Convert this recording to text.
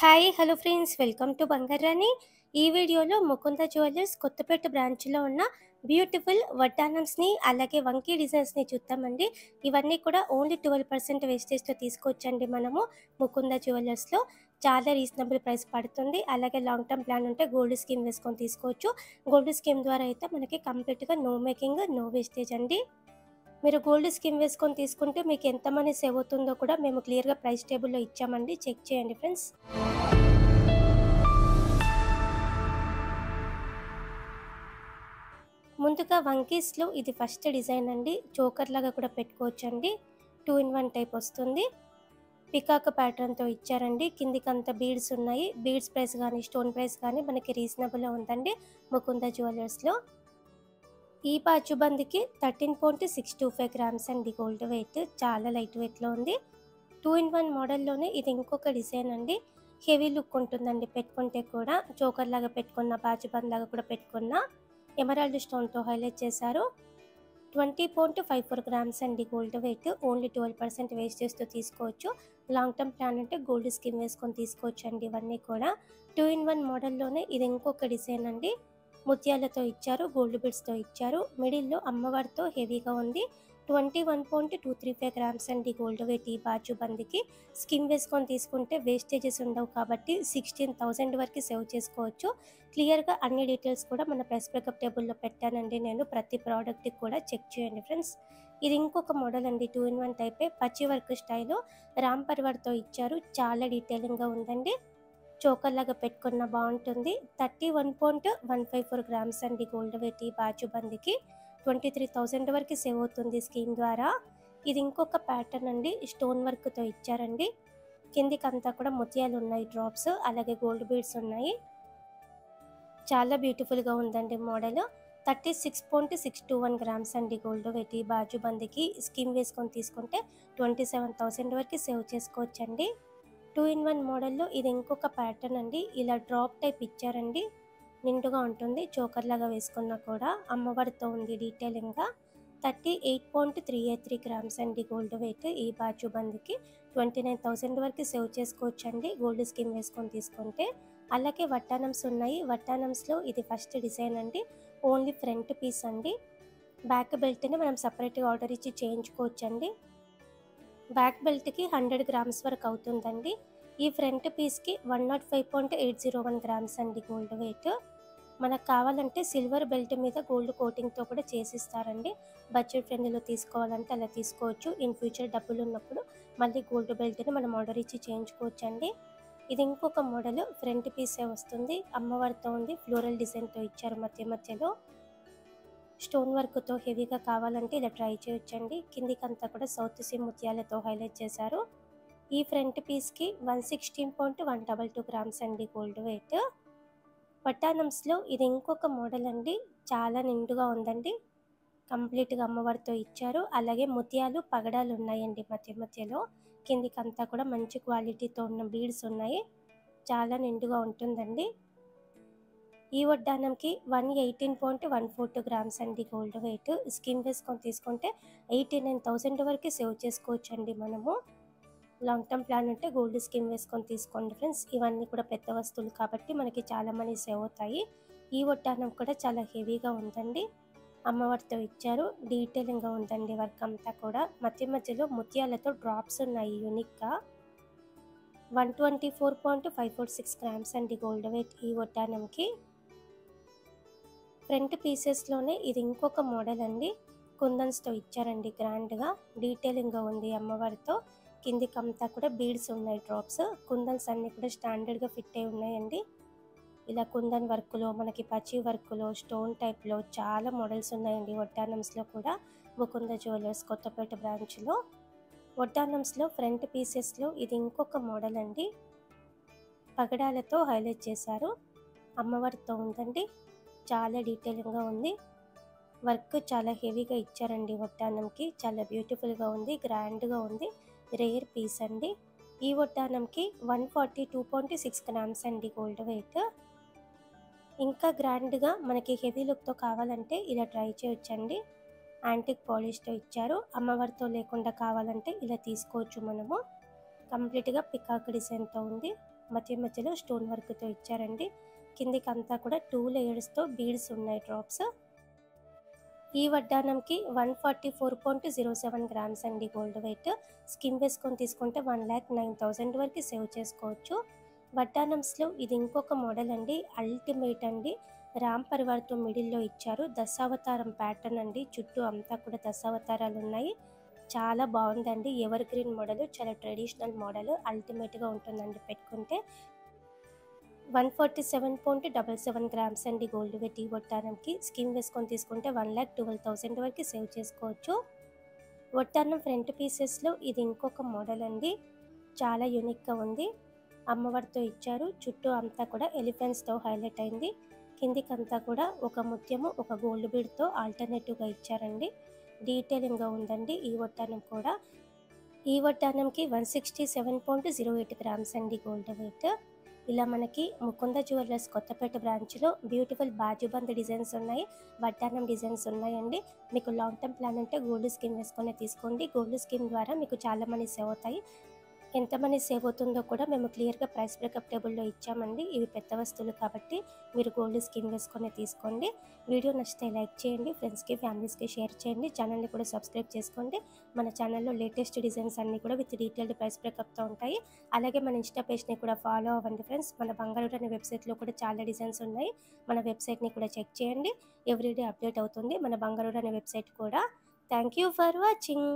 Hi hello friends, welcome to Bangarani. ఈ వీడియోలో Mukunda jewellers Kothapeta బ్రాంచ్లో ఉన్న బ్యూటిఫుల్ వడ్డానమ్స్ని అలాగే వంకీ డిజైన్స్ని చూద్దామండి. ఇవన్నీ కూడా ఓన్లీ 12% వేస్టేజ్తో తీసుకోవచ్చండి. మనము ముకుంద జ్యువెలర్స్లో చాలా రీజనబుల్ ప్రైస్ పడుతుంది. అలాగే లాంగ్ టర్మ్ ప్లాన్ ఉంటే గోల్డ్ స్కీమ్ వేసుకొని తీసుకోవచ్చు. గోల్డ్ స్కీమ్ ద్వారా అయితే మనకి కంప్లీట్గా నో మేకింగ్ నో వేస్టేజ్ అండి. మీరు గోల్డ్ స్కీమ్ వేసుకొని తీసుకుంటే మీకు ఎంత మనీ సేవ్ అవుతుందో కూడా మేము క్లియర్గా ప్రైస్ టేబుల్లో ఇచ్చామండి. చెక్ చేయండి ఫ్రెండ్స్. ముందుగా వంకీస్లో ఇది ఫస్ట్ డిజైన్ అండి. చోకర్ లాగా కూడా పెట్టుకోవచ్చండి. 2-in-1 టైప్ వస్తుంది. పికాక్ ప్యాటర్న్తో ఇచ్చారండి. కిందికంతా బీడ్స్ ఉన్నాయి. బీడ్స్ ప్రైస్ కానీ స్టోన్ ప్రైస్ కానీ మనకి రీజనబుల్గా ఉందండి ముకుంద జ్యువెలర్స్లో. ఈ బాజుబందికి 13.625 గ్రామ్స్ అండి గోల్డ్ వెయిట్. చాలా లైట్ వెయిట్లో ఉంది. 2-in-1 మోడల్లోనే ఇది ఇంకొక డిజైన్ అండి. హెవీ లుక్ ఉంటుందండి పెట్టుకుంటే కూడా. చోకర్ లాగా పెట్టుకున్న, బాజుబంద్ లాగా కూడా పెట్టుకున్న ఎమరాల్డ్ స్టోన్తో హైలైట్ చేశారు. 20.54 గ్రామ్స్ అండి గోల్డ్ వెయిట్. ఓన్లీ 12% వేస్టేజ్తో తీసుకోవచ్చు. లాంగ్ టర్మ్ ప్లాన్ అంటే గోల్డ్ స్కీమ్ వేసుకొని తీసుకోవచ్చు అండి. ఇవన్నీ కూడా 2-in-1 మోడల్లోనే ఇది ఇంకొక డిజైన్ అండి. ముత్యాలతో ఇచ్చారు, గోల్డ్ బిడ్స్తో ఇచ్చారు. మిడిల్లో అమ్మవారితో హెవీగా ఉంది. 21.235 గ్రామ్స్ అండి గోల్డ్ వెయిట్. ఈ బాజుబందికి స్కీమ్ వేసుకొని తీసుకుంటే వేస్టేజెస్ ఉండవు కాబట్టి 16,000 వరకు సేవ్ చేసుకోవచ్చు. క్లియర్గా అన్ని డీటెయిల్స్ కూడా మన ప్రైస్ బ్రేకప్ టేబుల్లో పెట్టానండి నేను. ప్రతి ప్రోడక్ట్కి కూడా చెక్ చేయండి ఫ్రెండ్స్. ఇది ఇంకొక మోడల్ అండి. 2-in-1 టైపే. పచ్చి వర్క్ స్టైల్లో రామ్ పర్వర్తో ఇచ్చారు. చాలా డీటెయిలింగ్గా ఉందండి. చోకర్ లాగా పెట్టుకున్న బాగుంటుంది. 31.154 గ్రామ్స్ అండి గోల్డ్ వెయిట్. ఈ బాజుబందికి 23,000 వరకు సేవ్ అవుతుంది స్కీమ్ ద్వారా. ఇది ఇంకొక ప్యాటర్న్ అండి. స్టోన్ వర్క్తో ఇచ్చారండి. కిందికంతా కూడా ముత్యాలు ఉన్నాయి, డ్రాప్స్, అలాగే గోల్డ్ బీడ్స్ ఉన్నాయి. చాలా బ్యూటిఫుల్గా ఉందండి మోడల్. 36.621 గ్రామ్స్ అండి గోల్డ్ వెయిట్. ఈ బాజుబందికి స్కీమ్ వేసుకొని తీసుకుంటే 27,000 వరకు సేవ్ చేసుకోవచ్చండి. 2-in-1 మోడల్లో ఇది ఇంకొక ప్యాటర్న్ అండి. ఇలా డ్రాప్ టైప్ ఇచ్చారండి. నిండుగా ఉంటుంది. చోకర్ లాగా వేసుకున్నా కూడా అమ్మవారితో ఉంది డీటెయిలింగ్గా. 38.383 గ్రామ్స్ అండి గోల్డ్ వెయిట్. ఈ బాజుబందికి 29,000 వరకు సేవ్ చేసుకోవచ్చండి గోల్డ్ స్కీమ్ వేసుకొని తీసుకుంటే. అలాగే వడ్డానమ్స్ ఉన్నాయి. వడ్డానమ్స్లో ఇది ఫస్ట్ డిజైన్ అండి. ఓన్లీ ఫ్రంట్ పీస్ అండి. బ్యాక్ బెల్ట్ని మనం సపరేట్గా ఆర్డర్ ఇచ్చి చేయించుకోవచ్చండి. బ్యాక్ బెల్ట్కి 100 గ్రామ్స్ వరకు అవుతుందండి. ఈ ఫ్రంట్ పీస్కి 105.801 గ్రామ్స్ అండి గోల్డ్ వెయిట్. మనకు కావాలంటే సిల్వర్ బెల్ట్ మీద గోల్డ్ కోటింగ్తో కూడా చేసిస్తారండి. బడ్జెట్ ఫ్రెండ్లీలో తీసుకోవాలంటే అలా తీసుకోవచ్చు. ఇన్ ఫ్యూచర్ డబ్బులు ఉన్నప్పుడు మళ్ళీ గోల్డ్ బెల్ట్ని మనం ఆర్డర్ ఇచ్చి చేయించుకోవచ్చండి. ఇది ఇంకొక మోడల్. ఫ్రంట్ పీసే వస్తుంది. అమ్మవారితో ఉంది. ఫ్లోరల్ డిజైన్తో ఇచ్చారు మధ్య మధ్యలో. స్టోన్ వర్క్తో హెవీగా కావాలంటే ఇలా ట్రై చేయొచ్చండి. కిందికంతా కూడా సౌత్ సీ ముత్యాలతో హైలైట్ చేశారు. ఈ ఫ్రంట్ పీస్కి 116.122 గ్రామ్స్ అండి గోల్డ్ వెయిట్. వడ్డానమ్స్లో ఇది ఇంకొక మోడల్ అండి. చాలా నిండుగా ఉందండి. కంప్లీట్గా అమ్మవారితో ఇచ్చారు. అలాగే ముత్యాలు, పగడాలు ఉన్నాయండి మధ్య మధ్యలో. కిందికంతా కూడా మంచి క్వాలిటీతో ఉన్న బీడ్స్ ఉన్నాయి. చాలా నిండుగా ఉంటుందండి. ఈ వడ్డానంకి 118.142 గ్రామ్స్ అండి గోల్డ్ వెయిట్. స్కీమ్ వేసుకొని తీసుకుంటే 89,000 వరకు సేవ్ చేసుకోవచ్చండి మనము. లాంగ్ టర్మ్ ప్లాన్ ఉంటే గోల్డ్ స్కీమ్ వేసుకొని తీసుకోండి ఫ్రెండ్స్. ఇవన్నీ కూడా పెద్ద వస్తువులు కాబట్టి మనకి చాలా మనీ సేవ్ అవుతాయి. ఈ వడ్డానం కూడా చాలా హెవీగా ఉందండి. అమ్మవారితో ఇచ్చారు. డీటెయిలింగ్గా ఉందండి వర్క్ అంతా కూడా. మధ్య మధ్యలో ముత్యాలతో డ్రాప్స్ ఉన్నాయి యూనిక్గా. 124.546 గ్రామ్స్ అండి గోల్డ్ వెయిట్ ఈ వడ్డానంకి. ఫ్రంట్ పీసెస్లోనే ఇది ఇంకొక మోడల్ అండి. కుందన్స్తో ఇచ్చారండి గ్రాండ్గా. డీటెయిలింగ్గా ఉంది అమ్మవారితో. కిందికంతా కూడా బీడ్స్ ఉన్నాయి, డ్రాప్స్. కుందన్స్ అన్నీ కూడా స్టాండర్డ్గా ఫిట్ అయి ఉన్నాయండి. ఇలా కుందన్ వర్క్లో, మనకి పచ్చి వర్క్లో, స్టోన్ టైప్లో చాలా మోడల్స్ ఉన్నాయండి వడ్డానమ్స్లో కూడా. ముకుంద జ్యువెలర్స్ కొత్తపేట బ్రాంచ్లో. వడ్డానమ్స్లో ఫ్రంట్ పీసెస్లో ఇది ఇంకొక మోడల్ అండి. పగడాలతో హైలైట్ చేశారు. అమ్మవారితో ఉందండి. చాలా డీటెయిలింగ్గా ఉంది. వర్క్ చాలా హెవీగా ఇచ్చారండి వడ్డానంకి. చాలా బ్యూటిఫుల్గా ఉంది, గ్రాండ్గా ఉంది. రేర్ పీస్ అండి. ఈ వడ్డానంకి 142.6 గ్రామ్స్ అండి గోల్డ్ వెయిట్. ఇంకా గ్రాండ్గా మనకి హెవీ లుక్తో కావాలంటే ఇలా ట్రై చేయొచ్చండి. యాంటిక్ పాలిష్తో ఇచ్చారు. అమ్మవారితో లేకుండా కావాలంటే ఇలా తీసుకోవచ్చు మనము. కంప్లీట్గా పికాక్ డిజైన్తో ఉంది. మధ్య మధ్యలో స్టోన్ వర్క్తో ఇచ్చారండి. కిందికి అంతా కూడా 2 లేయర్స్తో బీడ్స్ ఉన్నాయి డ్రాప్స్. ఈ వడ్డానంకి 144.07 గ్రామ్స్ అండి గోల్డ్ వెయిట్. స్కిమ్ వేసుకొని తీసుకుంటే 1,09,000 వరకు సేవ్ చేసుకోవచ్చు. వడ్డానంస్లో ఇది ఇంకొక మోడల్ అండి, అల్టిమేట్ అండి. రామ్ పరివార్తో మిడిల్లో ఇచ్చారు. దశావతారం ప్యాటర్న్ అండి, చుట్టూ అంతా కూడా దశావతారాలు ఉన్నాయి. చాలా బాగుందండి. ఎవర్ గ్రీన్ మోడల్, చాలా ట్రెడిషనల్ మోడల్, అల్టిమేట్గా ఉంటుందండి పెట్టుకుంటే. 147.77 గ్రామ్స్ అండి గోల్డ్ వెయిట్ ఈ వడ్డానంకి. స్కిమ్ వేసుకొని తీసుకుంటే 1,12,000 వరకు సేవ్ చేసుకోవచ్చు. వడ్డానం ఫ్రంట్ పీసెస్లో ఇది ఇంకొక మోడల్ అండి, చాలా యూనిక్గా ఉంది. అమ్మవారితో ఇచ్చారు. చుట్టూ అంతా కూడా ఎలిఫెంట్స్తో హైలైట్ అయింది. కిందికంతా కూడా ఒక ముత్యము, ఒక గోల్డ్ బీడ్తో ఆల్టర్నేటివ్గా ఇచ్చారండి. డీటెయిలింగ్గా ఉందండి ఈ వడ్డానం కూడా. ఈ వడ్డానంకి 167.08 గ్రామ్స్ అండి గోల్డ్ వెయిట్. ఇలా మనకి ముకుంద జ్యువెలర్స్ కొత్తపేట బ్రాంచ్లో బ్యూటిఫుల్ బాజుబంద్ డిజైన్స్ ఉన్నాయి, వడ్డానం డిజైన్స్ ఉన్నాయండి. మీకు లాంగ్ టర్మ్ ప్లాన్ ఉంటే గోల్డ్ స్కీమ్ వేసుకొని తీసుకోండి. గోల్డ్ స్కీమ్ ద్వారా మీకు చాలా మనీ సేవ్ అవుతాయి. ఎంత మనీ సేవ్ అవుతుందో కూడా మేము క్లియర్గా ప్రైస్ బ్రేకప్ టేబుల్లో ఇచ్చామండి. ఇవి పెద్ద వస్తువులు కాబట్టి మీరు గోల్డ్ స్కీమ్ వేసుకొని తీసుకోండి. వీడియో నచ్చితే లైక్ చేయండి, ఫ్రెండ్స్కి ఫ్యామిలీస్కి షేర్ చేయండి. ఛానల్ని కూడా సబ్స్క్రైబ్ చేసుకోండి. మన ఛానల్లో లేటెస్ట్ డిజైన్స్ అన్నీ కూడా విత్ డీటెయిల్డ్ ప్రైస్ బ్రేకప్తో ఉంటాయి. అలాగే మన ఇన్స్టా పేజ్ని కూడా ఫాలో అవ్వండి ఫ్రెండ్స్. మన బంగారు అనే వెబ్సైట్లో కూడా చాలా డిజైన్స్ ఉన్నాయి. మన వెబ్సైట్ని కూడా చెక్ చేయండి. ఎవ్రీడే అప్డేట్ అవుతుంది మన బంగారు అనే వెబ్సైట్ కూడా. Thank you for watching.